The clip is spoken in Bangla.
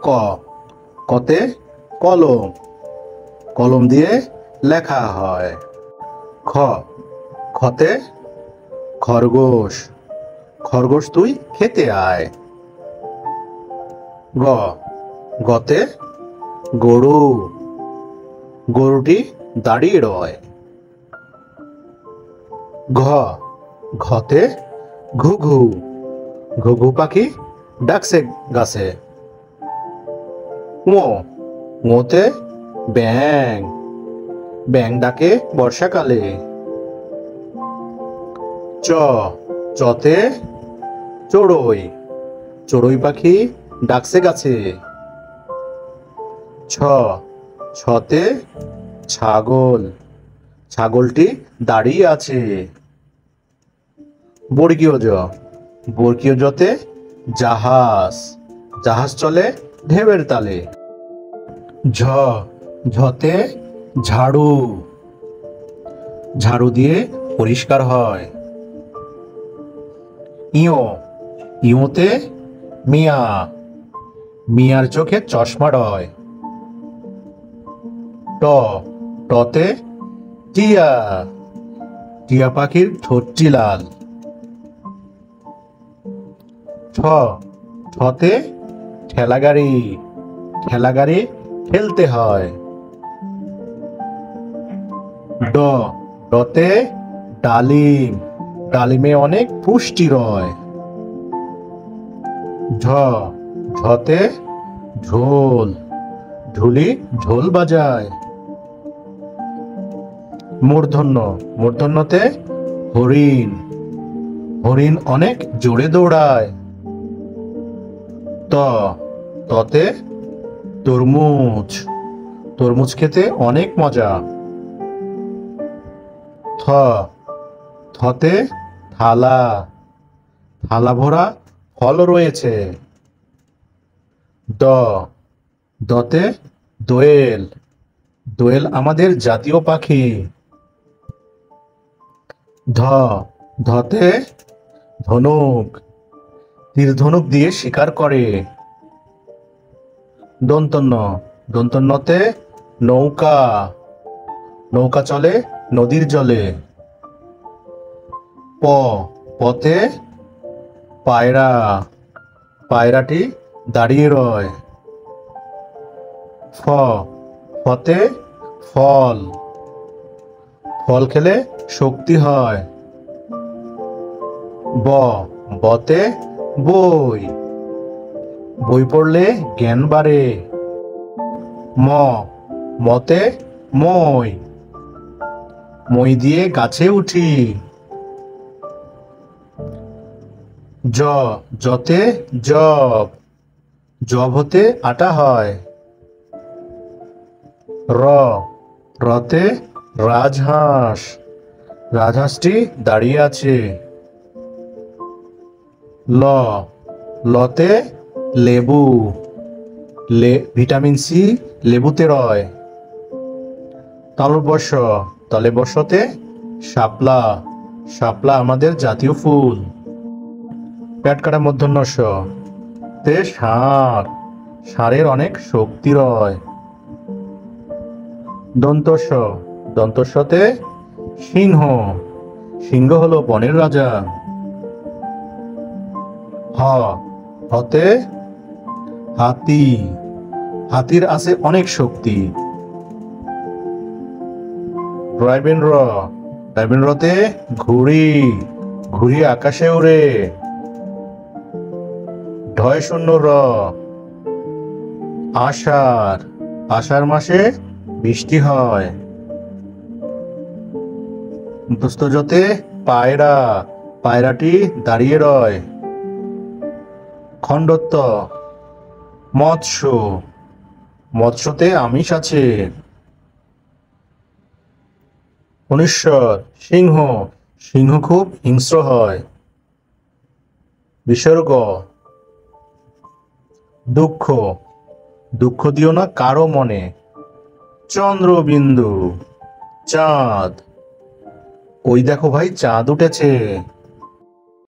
ক, কতে কলম, কলম দিয়ে লেখা হয়। খ, খতে খরগোশ, খরগোশ তুই খেতে আয়। গ, গতে গরু, গরুটি দাঁড়িয়ে রয়। ঘ, ঘতে ঘুঘু, ঘুঘু পাখি ডাকছে গাছে। ঙ, ঙতে ব্যাং, ব্যাং ডাকে বর্ষাকালে। চ, চতে চড়ুই, চড়ুই পাখি ডাকছে গাছে। ছ, ছতে ছাগল, ছাগলটি দাঁড়িয়ে আছে। বর্গীয় জ, বর্গীয় জতে জাহাজ, জাহাজ চলে ঢেউয়ের তালে। ঝ, ঝতে ঝাড়ু, ঝাড়ু দিয়ে পরিষ্কার হয়। ইয়, ইয়তে মিয়া, মিয়ার চোখে চশমা রয়। ট, টতে টিয়া, টিয়া পাখির ঠোঁটটি লাল। ঠ, ঠতে ঠেলা গাড়ি, ঠেলা গাড়ি ঠেলতে হয়। ড, ডতে ডালিম, ডালিমে অনেক পুষ্টি রয়। ঝ, ঝতে ঝোল, ঝুলি ঝোল বাজায়। মূর্ধন্য, মূর্ধন্যতে হরিণ, হরিণ অনেক জোরে দৌড়ায়। ত, ততে তরমুজ, তরমুজ খেতে অনেক মজা। থ, থতে থালা, থালা ভরা ফল রয়েছে। দ, দতে দোয়েল, দোয়েল আমাদের জাতীয় পাখি। ধ, ধতে ধনুক, তীর ধনুক দিয়ে শিকার করে। দন্তন্য, দন্তন্যতে নৌকা, নৌকা চলে নদীর জলে। প, পতে পায়রা, পায়রাটি দাঁড়িয়ে রয়। ফ, ফতে ফল, ফল খেলে শক্তি হয়। ব, বতে বই, বই পড়লে জ্ঞান বাড়ে। ম, মতে মই, মই দিয়ে গাছে উঠি। জ, জতে জব, জব হতে আটা হয়। র, রতে রাজহাঁস, রাজহাঁসটি দাঁড়িয়ে আছে। ল, লতে লেবু, ভিটামিন সি লেবুতে রয়। তালব্য শ, তালব্যশতে শাপলা, শাপলা আমাদের জাতীয় ফুল। পেট কাটা মূর্ধন্য ষ, তে ষাঁড়, ষাঁড়ের অনেক শক্তি রয়। দন্ত স, দন্তস্বতে সিংহ, সিংহ হলো বনের রাজা। হ, হতে হাতি, হাতির আছে অনেক শক্তি। রয়বেন র, রয়বেন রতে ঘুড়ি, ঘুড়ি আকাশে উড়ে। ঢয় শূন্য র, আষাঢ়, আষাঢ় মাসে বৃষ্টি হয়। দোস্তজতে পায়রা, পায়রাটি দাঁড়িয়ে রয়। খণ্ডত্ব, মৎস্য, মৎস্যতে আমিষ আছে। অনিশ্বর, সিংহ, সিংহ খুব হিংস্র হয়। বিসর্গ, দুঃখ, দুঃখ দিও না কারো মনে। চন্দ্রবিন্দু, চাঁদ, ওই দেখো ভাই চাঁদ উঠেছে।